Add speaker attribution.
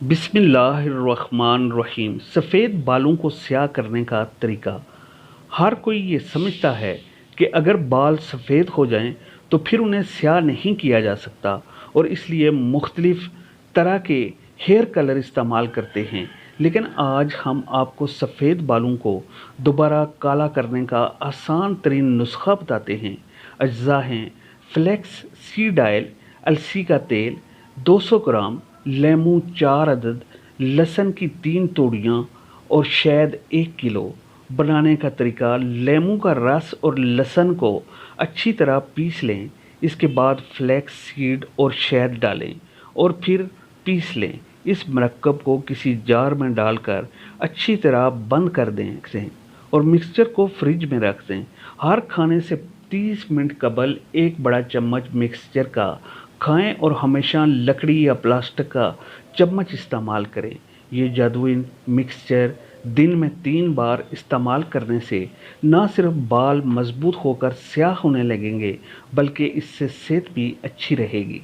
Speaker 1: बिस्मिल्लाहिर्रहमानिर्रहीम। सफ़ेद बालों को स्याह करने का तरीका। हर कोई ये समझता है कि अगर बाल सफ़ेद हो जाएं तो फिर उन्हें स्याह नहीं किया जा सकता और इसलिए मुख्तलिफ़ तरह के हेयर कलर इस्तेमाल करते हैं। लेकिन आज हम आपको सफ़ेद बालों को दोबारा काला करने का आसान तरीन नुस्खा बताते हैं। अज्जा हैं फ्लैक्स सीड ऑयल, अलसी का तेल 200 ग्राम, लेमू 4 अदद, लहसुन की 3 तोड़ियाँ और शहद 1 किलो। बनाने का तरीका: लेमू का रस और लहसुन को अच्छी तरह पीस लें। इसके बाद फ्लैक्स सीड और शहद डालें और फिर पीस लें। इस मरकब को किसी जार में डालकर अच्छी तरह बंद कर दें और मिक्सचर को फ्रिज में रख दें। हर खाने से 30 मिनट कबल एक बड़ा चम्मच मिक्सचर का खाएं और हमेशा लकड़ी या प्लास्टिक का चम्मच इस्तेमाल करें। ये जादुई मिक्सचर दिन में 3 बार इस्तेमाल करने से न सिर्फ बाल मजबूत होकर स्याह होने लगेंगे बल्कि इससे सेहत भी अच्छी रहेगी।